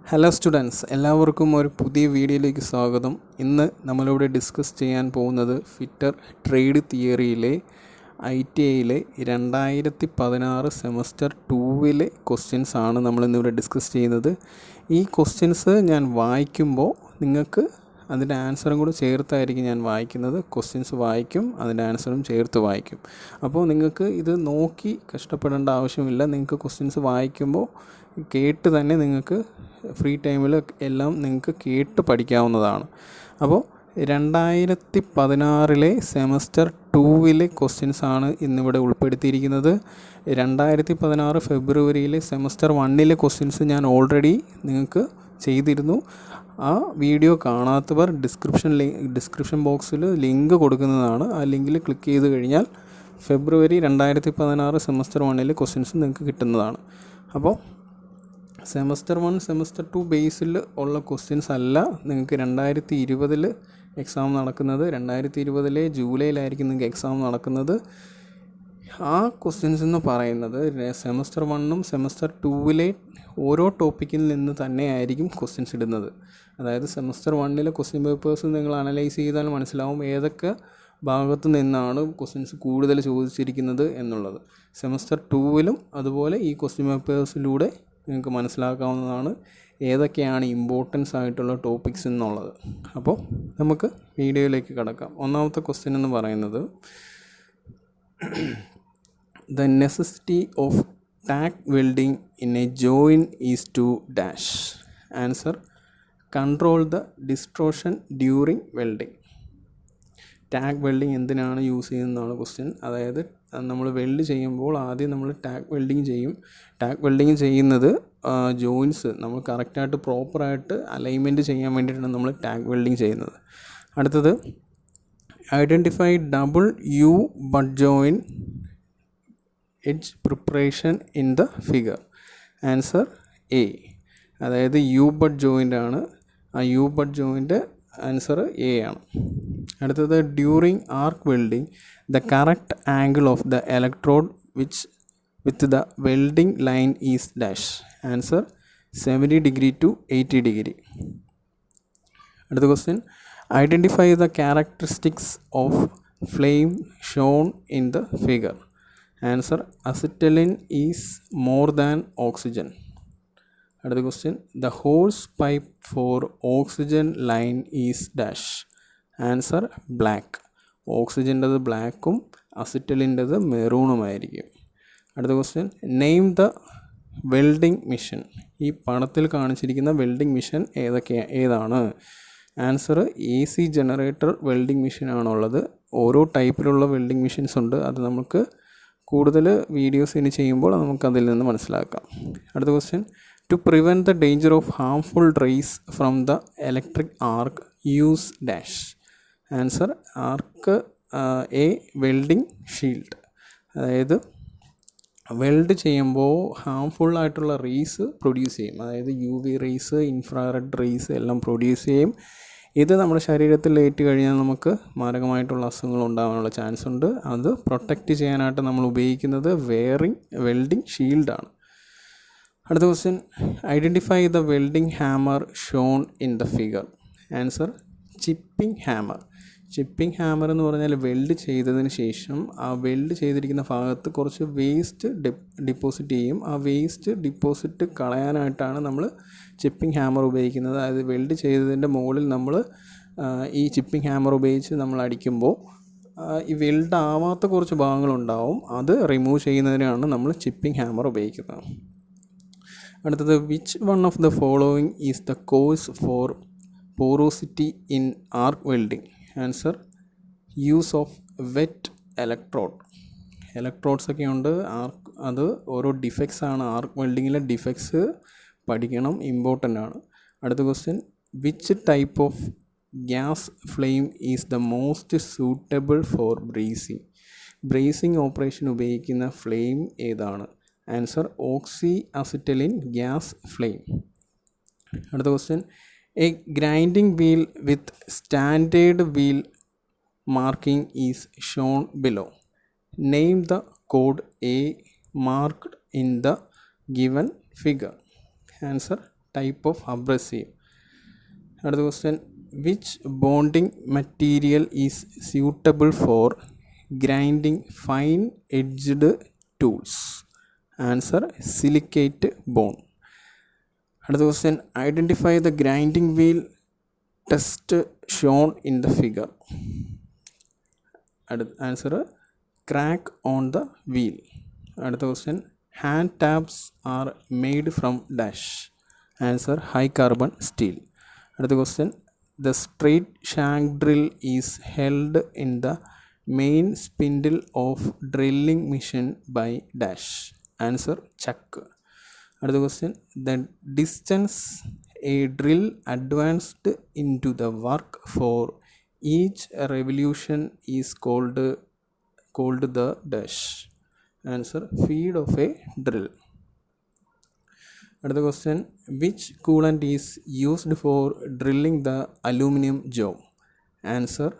Hello students, എല്ലാവർക്കും ഒരു പുതിയ വീഡിയോയിലേക്ക് സ്വാഗതം. ഇന്ന് നമ്മളിവിടെ ഡിസ്കസ് ചെയ്യാൻ പോകുന്നത് ഫിറ്റർ ട്രേഡ് തിയറിയിലെ ITIയിലെ 2016 സെമസ്റ്റർ 2 ക്വസ്റ്റ്യൻസ് ആണ് നമ്മളിന്നിവിടെ ഡിസ്കസ് ചെയ്യുന്നത്. ഈ ക്വസ്റ്റ്യൻസ് ഞാൻ വായിക്കുമ്പോൾ നിങ്ങൾക്ക് അതിൻ്റെ ആൻസറും കൂടി ചേർത്തായിരിക്കും ഞാൻ വായിക്കുന്നത്. ക്വസ്റ്റ്യൻസ് വായിക്കും, അതിൻ്റെ ആൻസറും ചേർത്ത് വായിക്കും. അപ്പോൾ നിങ്ങൾക്ക് ഇത് നോക്കി കഷ്ടപ്പെടേണ്ട ആവശ്യമില്ല. നിങ്ങൾക്ക് ക്വസ്റ്റ്യൻസ് വായിക്കുമ്പോൾ കേട്ട് തന്നെ നിങ്ങൾക്ക് ഫ്രീ ടൈമിൽ എല്ലാം നിങ്ങൾക്ക് കേട്ട് പഠിക്കാവുന്നതാണ്. അപ്പോൾ 2016 സെമസ്റ്റർ 2 ക്വസ്റ്റ്യൻസ് ആണ് ഇന്നിവിടെ ഉൾപ്പെടുത്തിയിരിക്കുന്നത്. 2016 ഫെബ്രുവരിയിലെ സെമസ്റ്റർ 1 ക്വസ്റ്റ്യൻസ് ഞാൻ നിങ്ങൾക്ക് ചെയ്തിരുന്നു. ആ വീഡിയോ കാണാത്തവർ ഡിസ്ക്രിപ്ഷൻ ബോക്സിൽ ലിങ്ക് കൊടുക്കുന്നതാണ്. ആ ലിങ്കിൽ ക്ലിക്ക് ചെയ്ത് കഴിഞ്ഞാൽ ഫെബ്രുവരി 2016 സെമസ്റ്റർ 1 ക്വസ്റ്റ്യൻസ് നിങ്ങൾക്ക് കിട്ടുന്നതാണ്. അപ്പോൾ സെമസ്റ്റർ 1 സെമസ്റ്റർ 2 ബേസിൽ ഉള്ള ക്വസ്റ്റ്യൻസ് അല്ല നിങ്ങൾക്ക് 2020 എക്സാം നടക്കുന്നത്. 2020 ജൂലൈയിലായിരിക്കും നിങ്ങൾക്ക് എക്സാം നടക്കുന്നത്. ആ ക്വസ്റ്റ്യൻസ് എന്ന് പറയുന്നത് സെമസ്റ്റർ 1 സെമസ്റ്റർ 2 ഓരോ ടോപ്പിക്കിൽ നിന്ന് തന്നെ ആയിരിക്കും ക്വസ്റ്റ്യൻസ് ഇടുന്നത്. അതായത് സെമസ്റ്റർ 1 ക്വസ്റ്റ്യൻ പേപ്പേഴ്സ് നിങ്ങൾ അനലൈസ് ചെയ്താൽ മനസ്സിലാവും ഏതൊക്കെ ഭാഗത്തു നിന്നാണ് ക്വസ്റ്റ്യൻസ് കൂടുതൽ ചോദിച്ചിരിക്കുന്നത് എന്നുള്ളത്. സെമസ്റ്റർ 2 അതുപോലെ ഈ ക്വസ്റ്റ്യൻ പേപ്പേഴ്സിലൂടെ നിങ്ങൾക്ക് മനസ്സിലാക്കാവുന്നതാണ് ഏതൊക്കെയാണ് ഇമ്പോർട്ടൻസ് ആയിട്ടുള്ള ടോപ്പിക്സ് എന്നുള്ളത്. അപ്പോൾ നമുക്ക് വീഡിയോയിലേക്ക് കടക്കാം. ഒന്നാമത്തെ ക്വസ്റ്റ്യൻ എന്ന് പറയുന്നത് the necessity of tack welding in a join is to dash. Answer control the distortion during welding. Tack welding എന്തിനാണ് യൂസ് ചെയ്യുന്നതാണ് ക്വസ്റ്റ്യൻ. അതായത് നമ്മൾ വെൽഡ് ചെയ്യുമ്പോൾ ആദ്യം നമ്മൾ ടാഗ് വെൽഡിങ് ചെയ്യും. ടാഗ് വെൽഡിങ് ചെയ്യുന്നത് ജോയിൻസ് നമ്മൾ കറക്റ്റായിട്ട് പ്രോപ്പറായിട്ട് അലൈൻമെൻറ്റ് ചെയ്യാൻ വേണ്ടിയിട്ടാണ് നമ്മൾ ടാഗ് വെൽഡിങ് ചെയ്യുന്നത്. അടുത്തത് identify double U butt join edge preparation in the figure. Answer A. അതായത് യു ബട്ട് ജോയിൻ്റ് ആണ്. ആ U butt joint answer A ആണ്. അടുത്തത് during arc welding the correct angle of the electrode with the welding line is dash. Answer 70 degree to 80 degree. അടുത്ത question identify the characteristics of flame shown in the figure. Answer acetylene is more than oxygen. അടുത്ത question the horse pipe for oxygen line is dash. Answer black. ഓക്സിജൻ്റെത് ബ്ലാക്കും അസിറ്റലിൻ്റെത് മെറൂണുമായിരിക്കും. അടുത്ത question name the welding machine. ഈ പടത്തിൽ കാണിച്ചിരിക്കുന്ന welding machine ഏതാണ്? ആൻസർ AC ജനറേറ്റർ വെൽഡിംഗ് മിഷനാണുള്ളത്. ഓരോ ടൈപ്പിലുള്ള വെൽഡിംഗ് മിഷൻസ് ഉണ്ട്. അത് നമുക്ക് കൂടുതൽ വീഡിയോസ് ഇനി ചെയ്യുമ്പോൾ നമുക്കതിൽ നിന്ന് മനസ്സിലാക്കാം. അടുത്ത question to prevent the danger of harmful rays from the electric arc use dash. Answer arc a welding shield. അതായത് വെൽഡ് ചെയ്യുമ്പോൾ ഹാംഫുള്ളായിട്ടുള്ള റേസ് പ്രൊഡ്യൂസ് ചെയ്യും. അതായത് UV റേസ്, ഇൻഫ്രാറെഡ് റേസ് എല്ലാം പ്രൊഡ്യൂസ് ചെയ്യും. ഇത് നമ്മുടെ ശരീരത്തിൽ ഏറ്റു കഴിഞ്ഞാൽ നമുക്ക് മാരകമായിട്ടുള്ള അസുഖങ്ങൾ ഉണ്ടാകാനുള്ള ചാൻസ് ഉണ്ട്. അത് പ്രൊട്ടക്റ്റ് ചെയ്യാനായിട്ട് നമ്മൾ ഉപയോഗിക്കുന്നത് വെൽഡിംഗ് ഷീൽഡാണ്. അടുത്ത question identify the welding hammer Sean in the figure. Answer chipping hammer. Chipping hammer എന്ന് പറഞ്ഞാൽ വെൽഡ് ചെയ്തതിന് ശേഷം ആ വെൽഡ് ചെയ്തിരിക്കുന്ന ഭാഗത്ത് കുറച്ച് വേസ്റ്റ് ഡിപ്പോസിറ്റ് ചെയ്യും. ആ വേസ്റ്റ് ഡിപ്പോസിറ്റ് കളയാനായിട്ടാണ് നമ്മൾ ചിപ്പിംഗ് ഹാമർ ഉപയോഗിക്കുന്നത്. അതായത് വെൽഡ് ചെയ്തതിൻ്റെ മുകളിൽ നമ്മൾ ഈ ചിപ്പിംഗ് ഹാമർ ഉപയോഗിച്ച് നമ്മൾ അടിക്കുമ്പോൾ ഈ വെൽഡ് ആവാത്ത കുറച്ച് ഭാഗങ്ങളുണ്ടാവും. അത് റിമൂവ് ചെയ്യുന്നതിനാണ് നമ്മൾ ചിപ്പിംഗ് ഹാമർ ഉപയോഗിക്കുന്നത്. അടുത്തത് which one of the following is the cause for porosity in arc welding. Answer use of wet electrode. Electrodes ഒക്കെ ഉണ്ട്. അത് ഓരോ ഡിഫക്ട്സ് ആണ്. ആർക്ക് വെൽഡിങ്ങിലെ ഡിഫക്ട്സ് പഠിക്കണം, ഇമ്പോർട്ടൻ്റ് ആണ്. അടുത്ത question which type of gas flame is the most suitable for bracing. Bracing operation ഉപയോഗിക്കുന്ന flame ഏതാണ്? ആൻസർ ഓക്സി അസിറ്റലിൻ ഗ്യാസ് ഫ്ലെയിം. അടുത്ത question A grinding wheel with standard wheel marking is shown below. Name the code A marked in the given figure. Answer type of abrasive. Another question, which bonding material is suitable for grinding fine edged tools? Answer, silicate bond. Another question, identify the grinding wheel test shown in the figure. Answer, crack on the wheel. Another question, hand taps are made from dash. Answer, high carbon steel. Another question, the straight shank drill is held in the main spindle of drilling machine by dash. Answer, chuck. Another question, the distance a drill advanced into the work for each revolution is called the dash. Answer, feet of a drill. Another question, which coolant is used for drilling the aluminum job? Answer,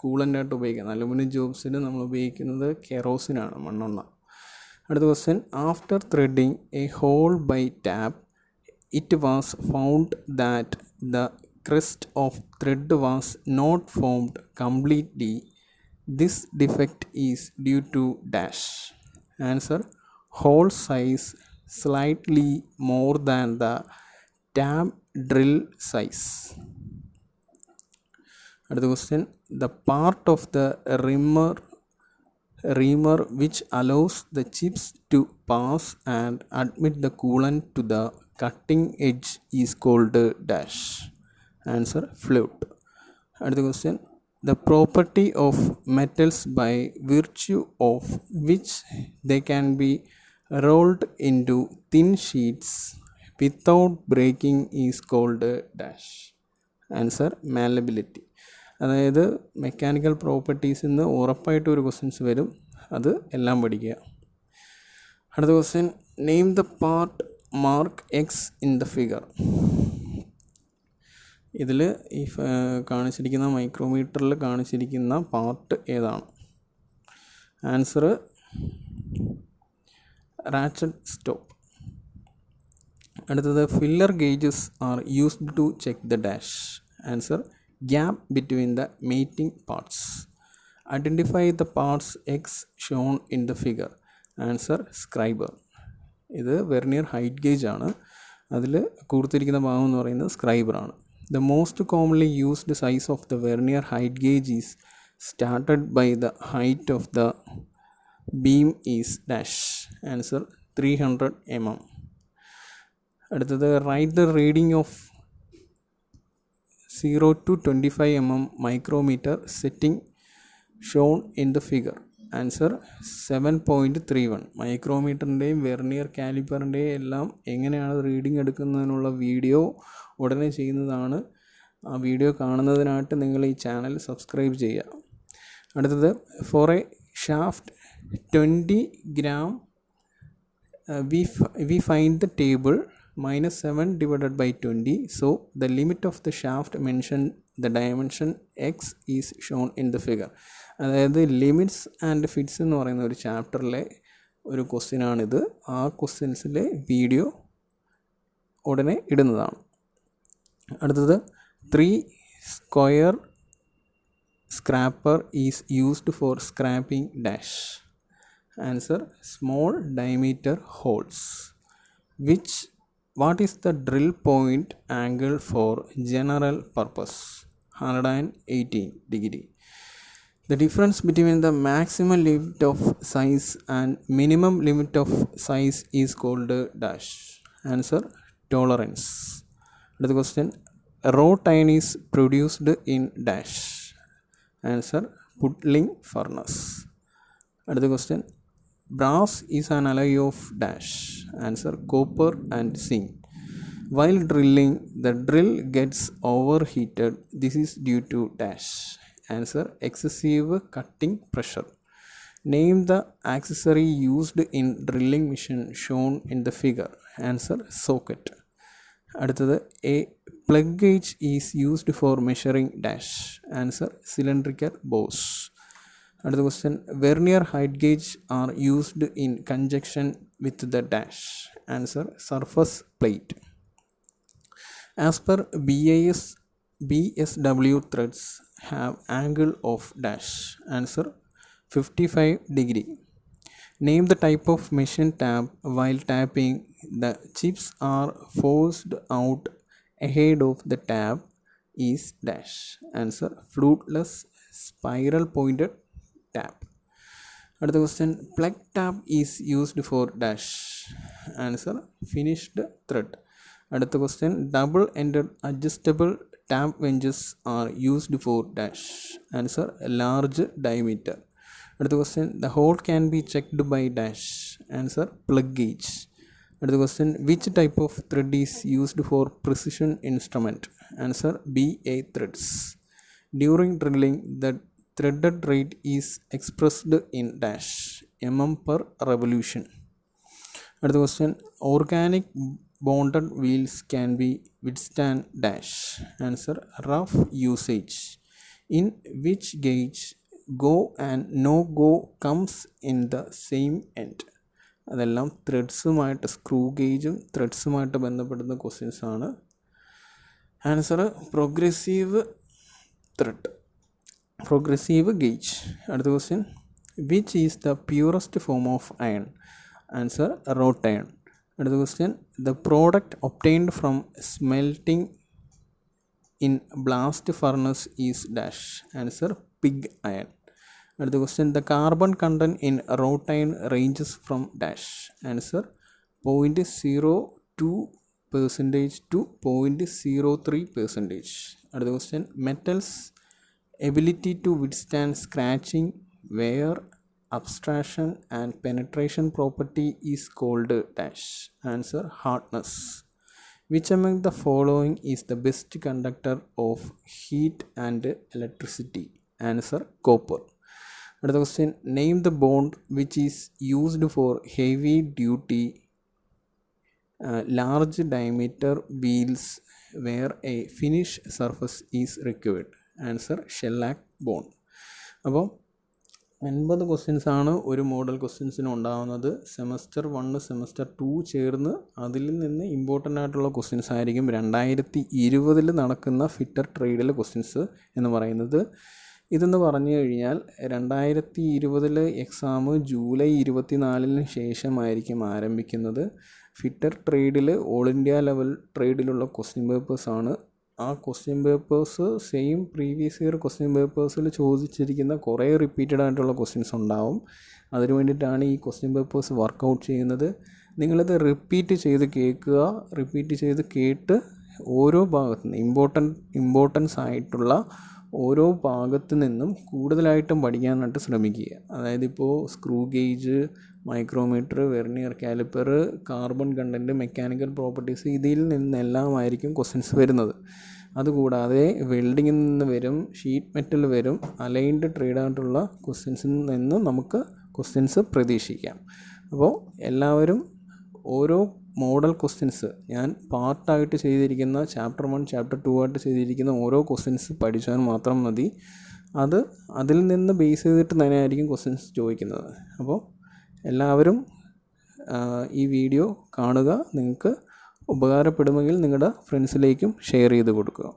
coolant ആയിട്ട് ഉപയോഗിക്കുന്നത് aluminium ജോബ്സിന് നമ്മൾ ഉപയോഗിക്കുന്നത് കെറോസിനാണ്, മണ്ണെണ്ണ. അടുത്ത question, after threading a hole by tap it was found that the crest of thread was not formed completely. This defect is due to dash. Answer, hole size slightly more than the tab drill size. Another question, the part of the reamer which allows the chips to pass and admit the coolant to the cutting edge is called dash. Answer, flute. Another question, the property of metals by virtue of which they can be rolled into thin sheets without breaking is called dash. Answer, malleability. അതായത് mechanical പ്രോപ്പർട്ടീസിൽ നിന്ന് ഉറപ്പായിട്ട് ഒരു questions വരും, അത് എല്ലാം പഠിക്കുക. അടുത്ത question, name the part mark X in the figure. ഇതിൽ ഈ കാണിച്ചിരിക്കുന്ന മൈക്രോമീറ്ററിൽ കാണിച്ചിരിക്കുന്ന പാർട്ട് ഏതാണ്? Answer, ratchet stop. അടുത്തത്, feeler gauges are used to check the dash. Answer, gap between the mating parts. Identify the parts X shown in the figure. Answer, scriber. ഇത് vernier height gauge ആണ്, അതിൽ കൊടുത്തിരിക്കുന്ന ഭാഗം എന്ന് പറയുന്നത് സ്ക്രൈബറാണ്. The most commonly used size of the vernier height gauge is started by the height of the beam is dash. Answer, 300 mm. അടുത്തത്, write the reading of 0 to 25 mm micrometer setting shown in the figure. Answer, 7.31. മൈക്രോമീറ്ററിൻ്റെയും vernier കാലിപ്പറിൻ്റെയും എല്ലാം എങ്ങനെയാണ് reading എടുക്കുന്നതിനുള്ള video ഉടനെ ചെയ്യുന്നതാണ്. ആ video കാണുന്നതിനായിട്ട് നിങ്ങൾ ഈ channel subscribe ചെയ്യുക. അടുത്തത്, for a shaft 20 gram we find the table -7 divided by 20, so the limit of the shaft mentioned the dimension x is shown in the figure. അതായത് ലിമിറ്റ്സ് ആൻഡ് ഫിറ്റ്സ് എന്ന് പറയുന്ന ഒരു ചാപ്റ്ററിലെ ഒരു ക്വസ്റ്റ്യനാണിത്. ആ ക്വസ്റ്റ്യൻസിലെ വീഡിയോ ഉടനെ ഇടുന്നതാണ്. അടുത്തത്, 3 square scraper is used for scraping dash. Answer, small diameter holes. What is the drill point angle for general purpose? 118 degree. The difference between the maximum limit of size and minimum limit of size is called dash. Answer, tolerance. Another question, wrought iron is produced in dash. Answer, puddling furnace. Another question, brass is an alloy of dash. Answer, copper and zinc. While drilling, the drill gets overheated. This is due to dash. Answer, excessive cutting pressure. Name the accessory used in drilling machine shown in the figure. Answer, socket. അടുത്തത്, a plug gauge is used for measuring dash. Answer, cylindrical bores. അടുത്ത question, vernier height gauge are used in congestion with the dash. Answer, surface plate. As per BSW threads have angle of dash. Answer 55 degree. Name the type of machine tap while tapping the chips are forced out ahead of the tap is dash. Answer fluteless spiral pointed tap. Another question, plug tab is used for dash. Answer finished thread. Another question, double ended adjustable tap hinges are used for dash. Answer large diameter. Another question, the hole can be checked by dash. Answer plug gauge. Another question, which type of thread is used for precision instrument? Answer BA threads. During drilling, the threaded rate is expressed in dash per revolution. Another question, organic bonded wheels can be withstand dash. Answer rough usage. In which gauge go and no go comes in the same end? അതെല്ലാം ത്രെഡ്സുമായിട്ട് screw ഗേജും ത്രെഡ്സുമായിട്ട് ബന്ധപ്പെടുന്ന questions ആണ്. Answer progressive thread, progressive gauge. അടുത്ത question, which is the purest form of iron? Answer wrought iron. അടുത്ത question, the product obtained from smelting in blast furnace is dash. Answer pig iron. അടുത്ത question, the carbon content in wrought iron ranges from dash. Answer 0.02% to 0.03%. അടുത്ത question, metals ability to withstand scratching, wear, abstraction and penetration property is called dash. Answer hardness. Which among the following is the best conductor of heat and electricity? Answer copper. Another question, name the bond which is used for heavy duty large diameter wheels where a finish surface is required. Answer shellac bond. അപ്പോൾ 80 questions ആണ് ഒരു model ക്വസ്റ്റ്യൻസിന് ഉണ്ടാകുന്നത്. Semester 1 semester 2 ചേർന്ന് അതിൽ നിന്ന് important ആയിട്ടുള്ള questions ആയിരിക്കും 2020 നടക്കുന്ന ഫിറ്റർ ട്രേഡിലെ ക്വസ്റ്റ്യൻസ് എന്ന് പറയുന്നത്. ഇതെന്ന് പറഞ്ഞു കഴിഞ്ഞാൽ 2020 എക്സാം ജൂലൈ 24 ശേഷമായിരിക്കും ആരംഭിക്കുന്നത്. ഫിറ്റർ ട്രേഡിൽ ഓൾ ഇന്ത്യ ലെവൽ ട്രേഡിലുള്ള ക്വസ്റ്റ്യൻ പേപ്പേഴ്സാണ്. ആ question papers same previous year question പേപ്പേഴ്സിൽ ചോദിച്ചിരിക്കുന്ന കുറേ റിപ്പീറ്റഡ് ആയിട്ടുള്ള ക്വസ്റ്റ്യൻസ് ഉണ്ടാവും. അതിനു വേണ്ടിയിട്ടാണ് ഈ ക്വസ്റ്റ്യൻ പേപ്പേഴ്സ് വർക്കൗട്ട് ചെയ്യുന്നത്. നിങ്ങളിത് റിപ്പീറ്റ് ചെയ്ത് കേൾക്കുക, റിപ്പീറ്റ് ചെയ്ത് കേട്ട് ഓരോ ഭാഗത്തു നിന്ന് ഇമ്പോർട്ടൻസ് ആയിട്ടുള്ള ഓരോ ഭാഗത്തു നിന്നും കൂടുതലായിട്ടും പഠിക്കാനായിട്ട് ശ്രമിക്കുക. അതായത് ഇപ്പോൾ screw gauge, micrometer, vernier calliper, carbon content, mechanical properties, ഇതിൽ നിന്നെല്ലാമായിരിക്കും ക്വസ്റ്റ്യൻസ് വരുന്നത്. അതുകൂടാതെ വെൽഡിങ്ങിൽ നിന്ന് വരും, ഷീറ്റ് മെറ്റൽ വരും, അലൈൻഡ് ട്രേഡായിട്ടുള്ള ക്വസ്റ്റ്യൻസിൽ നിന്ന് നമുക്ക് ക്വസ്റ്റ്യൻസ് പ്രതീക്ഷിക്കാം. അപ്പോൾ എല്ലാവരും ഓരോ മോഡൽ ക്വസ്റ്റ്യൻസ് ഞാൻ പാർട്ടായിട്ട് ചെയ്തിരിക്കുന്ന ചാപ്റ്റർ 1 ചാപ്റ്റർ 2 ആയിട്ട് ചെയ്തിരിക്കുന്ന ഓരോ ക്വസ്റ്റ്യൻസ് പഠിച്ചാൽ മാത്രം മതി. അതിൽ നിന്ന് ബേസ് ചെയ്തിട്ട് തന്നെയായിരിക്കും ക്വസ്റ്റ്യൻസ് ചോദിക്കുന്നത്. അപ്പോൾ എല്ലാവരും ഈ വീഡിയോ കാണുക. നിങ്ങൾക്ക് ഉപകാരപ്പെടുമെങ്കിൽ നിങ്ങളുടെ ഫ്രണ്ട്സിലേക്കും ഷെയർ ചെയ്ത് കൊടുക്കുക.